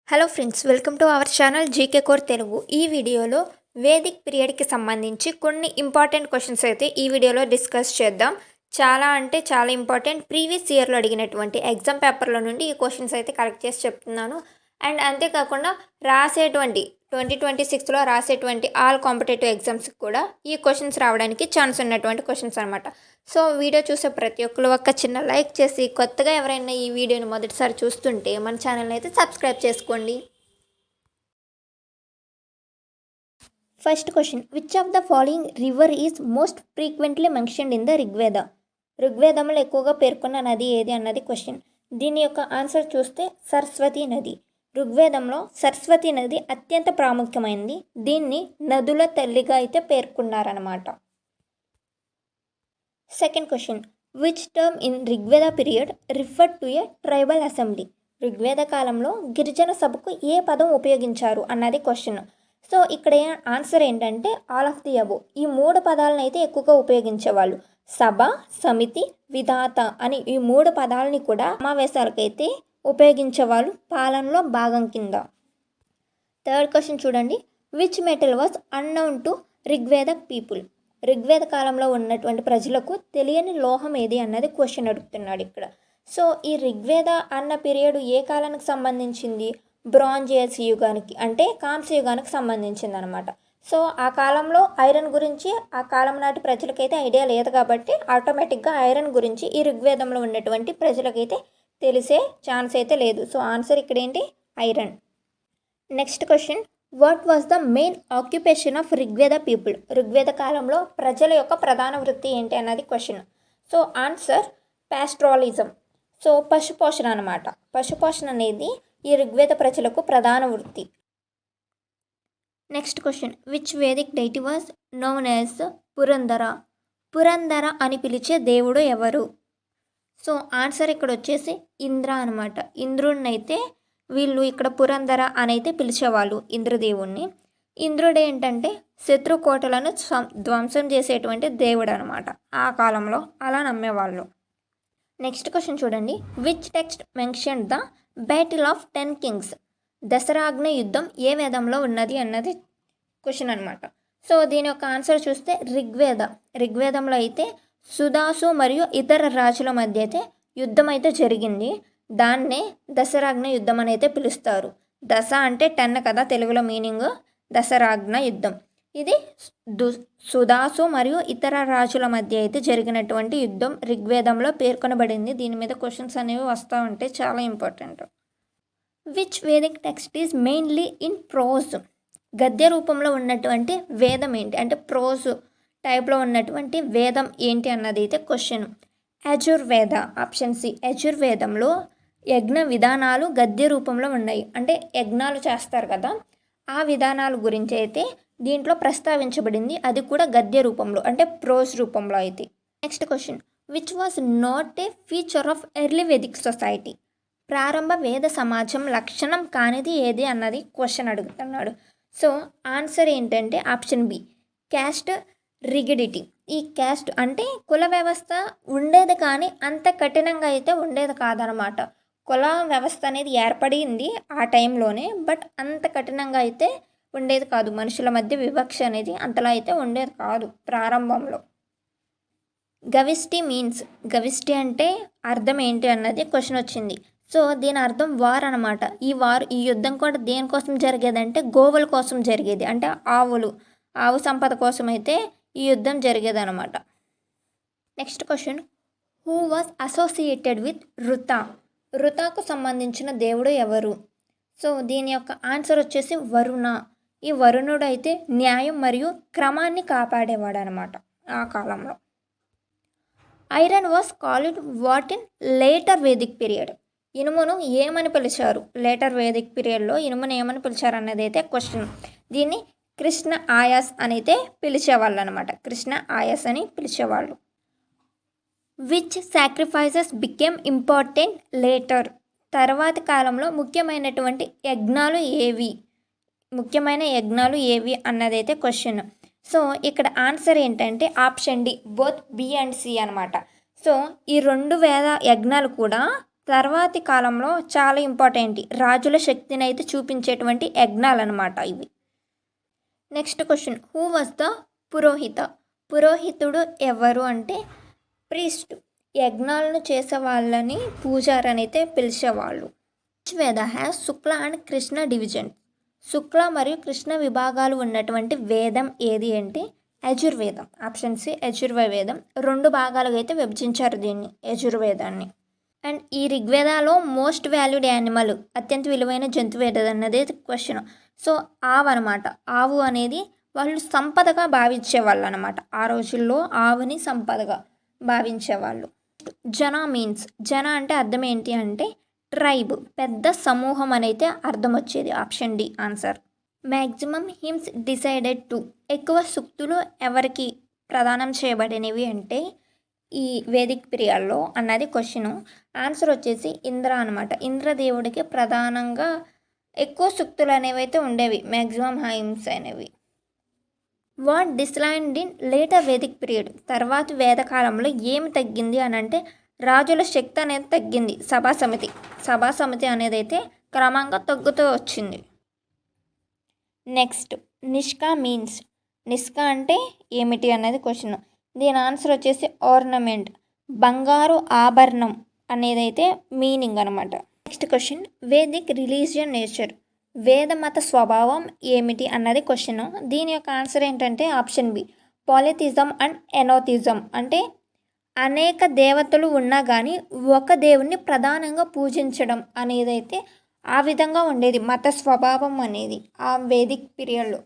Hello friends, welcome to our channel GK core Telugu. ఈ వీడియోలో Vedic పీరియడ్కి సంబంధించి కొన్ని ఇంపార్టెంట్ క్వశ్చన్స్ అయితే ఈ వీడియోలో డిస్కస్ చేద్దాం. చాలా అంటే చాలా ఇంపార్టెంట్. ప్రీవియస్ ఇయర్లో అడిగినటువంటి ఎగ్జామ్ పేపర్లో నుండి ఈ క్వశ్చన్స్ అయితే కలెక్ట్ చేసి చెప్తున్నాను. అండ్ అంతేకాకుండా రాసేటువంటి 2026లో రాసేటువంటి ఆల్ కాంపిటేటివ్ ఎగ్జామ్స్కి కూడా ఈ క్వశ్చన్స్ రావడానికి ఛాన్స్ ఉన్నటువంటి క్వశ్చన్స్ అనమాట. సో వీడియో చూసే ప్రతి ఒక్కరు ఒక చిన్న లైక్ చేసి, కొత్తగా ఎవరైనా ఈ వీడియోని మొదటిసారి చూస్తుంటే మన ఛానల్ని అయితే సబ్స్క్రైబ్ చేసుకోండి. First question, which of the following river is most frequently mentioned in the Rigveda? ఋగ్వేదంలో ఎక్కువగా పేర్కొన్న నది ఏది అన్నది క్వశ్చన్. దీని యొక్క ఆన్సర్ చూస్తే సరస్వతి నది. ఋగ్వేదంలో సరస్వతి నది అత్యంత ప్రాముఖ్యమైనది. దీన్ని నదుల తల్లిగా అయితే పేర్కొన్నారన్నమాట. Second question, which term in Rigveda period referred to a tribal assembly? Rigveda కాలంలో గిరిజన సభకు ఏ పదం ఉపయోగించారు అన్నది క్వశ్చన్. సో ఇక్కడ ఆన్సర్ ఏంటంటే ఆల్ ఆఫ్ ది అబో. ఈ మూడు పదాలను అయితే ఎక్కువగా ఉపయోగించేవాళ్ళు. సభ, సమితి, విధాత అని ఈ మూడు పదాలని కూడా సమావేశాలకైతే ఉపయోగించేవాళ్ళు పాలనలో భాగం కింద. థర్డ్ క్వశ్చన్ చూడండి, which metal was unknown to Rigveda people? Rigveda కాలంలో ఉన్నటువంటి ప్రజలకు తెలియని లోహం ఏది అన్నది క్వశ్చన్ అడుగుతున్నాడు ఇక్కడ. సో ఈ ఋగ్వేద అన్న పీరియడ్ ఏ కాలానికి సంబంధించింది? బ్రాంజ్ ఏజ్ యుగానికి, అంటే కాంస్య యుగానికి సంబంధించింది అనమాట. సో ఆ కాలంలో ఐరన్ గురించి ఆ కాలం నాటి ప్రజలకైతే ఐడియా లేదు కాబట్టి ఆటోమేటిక్గా ఐరన్ గురించి ఈ ఋగ్వేదంలో ఉన్నటువంటి ప్రజలకైతే తెలిసే ఛాన్స్ అయితే లేదు. సో ఆన్సర్ ఇక్కడ ఏంటి? Iron. Next question, what was the main occupation of Rigveda people? Rigveda కాలంలో ప్రజల యొక్క ప్రధాన వృత్తి ఏంటి అన్నది question. So answer pastoralism. So పశుపోషణ అనమాట. పశుపోషణ అనేది ఈ ఋగ్వేద ప్రజలకు ప్రధాన వృత్తి. Next question, which Vedic deity was known as Purandara? Purandara అని పిలిచే దేవుడు ఎవరు? సో ఆన్సర్ ఇక్కడ వచ్చేసి ఇంద్ర అనమాట. ఇంద్రుడిని అయితే వీళ్ళు ఇక్కడ పురందర అని అయితే పిలిచేవాళ్ళు ఇంద్రదేవుణ్ణి. ఇంద్రుడు ఏంటంటే శత్రుకోటలను ధ్వంసం చేసేటువంటి దేవుడు అనమాట. ఆ కాలంలో అలా నమ్మేవాళ్ళు. నెక్స్ట్ క్వశ్చన్ చూడండి, which text mention the battle of 10 kings? దసరాగ్న యుద్ధం ఏ వేదంలో ఉన్నది అన్నది క్వశ్చన్ అనమాట. సో దీని యొక్క ఆన్సర్ చూస్తే ఋగ్వేదంలో అయితే సుదాసు మరియు ఇతర రాజుల మధ్య అయితే యుద్ధం అయితే జరిగింది. దాన్నే దసరాగ్న యుద్ధం అని అయితే పిలుస్తారు. దశ అంటే 10 కదా తెలుగులో మీనింగ్. దసరాగ్న యుద్ధం ఇది సుదాసు మరియు ఇతర రాజుల మధ్య అయితే జరిగినటువంటి యుద్ధం ఋగ్వేదంలో పేర్కొనబడింది. దీని మీద క్వశ్చన్స్ అనేవి వస్తూ ఉంటాయి, చాలా important. Which Vedic text is mainly in prose? గద్య రూపంలో ఉన్నటువంటి వేదం ఏంటి, అంటే ప్రోజ్ టైప్లో ఉన్నటువంటి వేదం ఏంటి అన్నది అయితే క్వశ్చన్. యజుర్వేద. Option C. యజుర్వేదంలో యజ్ఞ విధానాలు గద్య రూపంలో ఉన్నాయి. అంటే యజ్ఞాలు చేస్తారు కదా, ఆ విధానాల గురించి అయితే దీంట్లో ప్రస్తావించబడింది. అది కూడా గద్య రూపంలో, అంటే ప్రోజ్ రూపంలో అయితే. Next question, which was not a feature of early Vedic society? ప్రారంభ వేద సమాజం లక్షణం కానిది ఏది అన్నది క్వశ్చన్ అడుగుతున్నాడు. సో ఆన్సర్ ఏంటంటే ఆప్షన్ బి, క్యాస్ట్ రిగిడిటీ. ఈ క్యాస్ట్ అంటే కుల వ్యవస్థ ఉండేది, కానీ అంత కఠినంగా అయితే ఉండేది కాదనమాట. కుల వ్యవస్థ అనేది ఏర్పడింది ఆ టైంలోనే, బట్ అంత కఠినంగా అయితే ఉండేది కాదు. మనుషుల మధ్య వివక్ష అనేది అంతలా అయితే ఉండేది కాదు ప్రారంభంలో. గవిష్టి అంటే అర్థం ఏంటి అన్నది క్వశ్చన్ వచ్చింది. సో దీని అర్థం వార్ అనమాట. ఈ యుద్ధం కూడా దేనికోసం జరిగేదంటే గోవుల కోసం జరిగేది. అంటే ఆవు సంపద కోసం అయితే ఈ యుద్ధం జరిగేదనమాట. Next question, who was associated with Rita? ఋతకు సంబంధించిన దేవుడు ఎవరు? సో దీని యొక్క ఆన్సర్ వచ్చేసి వరుణ. ఈ వరుణుడు అయితే న్యాయం మరియు క్రమాన్ని కాపాడేవాడు అనమాట ఆ కాలంలో. Iron was called what in later Vedic period? ఇనుమును ఏమని పిలిచారు? లేటర్ వేదిక్ పీరియడ్లో ఇనుమును ఏమని పిలిచారు అన్నది అయితే క్వశ్చన్. దీన్ని కృష్ణ ఆయాస్ అని అయితే పిలిచేవాళ్ళు అనమాట. కృష్ణ ఆయాస్ అని పిలిచేవాళ్ళు. Which sacrifices became important later? తర్వాతి కాలంలో ముఖ్యమైనటువంటి యజ్ఞాలు ఏవి అన్నదైతే క్వశ్చన్. సో ఇక్కడ ఆన్సర్ ఏంటంటే option D, both B and C అనమాట. సో ఈ 2 వేద యజ్ఞాలు కూడా తర్వాతి కాలంలో చాలా ఇంపార్టెంట్ రాజుల శక్తిని అయితే చూపించేటువంటి యజ్ఞాలు అనమాట ఇవి. Next question, who was the purohita? పురోహితుడు ఎవరు అంటే ప్రీస్ట్. యజ్ఞాలను చేసే వాళ్ళని పూజారి అని అయితే పిలిచేవాళ్ళు. Veda has Shukla and Krishna division. Shukla మరియు కృష్ణ విభాగాలు ఉన్నటువంటి వేదం ఏది అంటే యజుర్వేదం. ఆప్షన్ సి యజుర్వేదం. 2 భాగాలుగా అయితే విభజించారు దీన్ని, యజుర్వేదాన్ని. అండ్ ఈ ఋగ్వేదాలో మోస్ట్ వాల్యూడ్ యానిమల్, అత్యంత విలువైన జంతువు ఏది అన్నదే క్వశ్చన్. సో ఆవు అనమాట. ఆవు అనేది వాళ్ళు సంపదగా భావించేవాళ్ళు అనమాట. ఆ రోజుల్లో ఆవుని సంపదగా భావించేవాళ్ళు. జన మీన్స్, జన అంటే అర్థం ఏంటి అంటే ట్రైబ్, పెద్ద సమూహం అని అయితే అర్థం వచ్చేది. Option D answer. Maximum hymns decided to, ఎక్కువ సూక్తులు ఎవరికి ప్రదానం చేయబడినవి అంటే ఈ వేదిక్ పీరియడ్లో అన్నది క్వశ్చను. ఆన్సర్ వచ్చేసి ఇంద్ర అనమాట. ఇంద్రదేవుడికి ప్రధానంగా ఎక్కువ సూక్తులు అనేవి అయితే ఉండేవి, మ్యాక్సిమం హైమ్స్ అనేవి. What declined in later Vedic period, తర్వాత వేదకాలంలో ఏమి తగ్గింది అని అంటే రాజుల శక్తి అనేది తగ్గింది. సభాసమితి అనేది అయితే క్రమంగా తగ్గుతూ వచ్చింది. నెక్స్ట్, నిష్కా మీన్స్, నిష్కా అంటే ఏమిటి అనేది క్వశ్చన్. దీని ఆన్సర్ వచ్చేసి ఆర్నమెంట్, బంగారు ఆభరణం అనేది అయితే మీనింగ్ అనమాట. Next question, Vedic religion nature, వేద మత స్వభావం ఏమిటి అన్నది క్వశ్చన్. దీని యొక్క ఆన్సర్ ఏంటంటే ఆప్షన్ బి పాలిథిజం అండ్ ఎనోథిజం. అంటే అనేక దేవతలు ఉన్నా కానీ ఒక దేవుణ్ణి ప్రధానంగా పూజించడం అనేది అయితే ఆ విధంగా ఉండేది మత స్వభావం అనేది ఆ వేదిక్ పీరియడ్లో.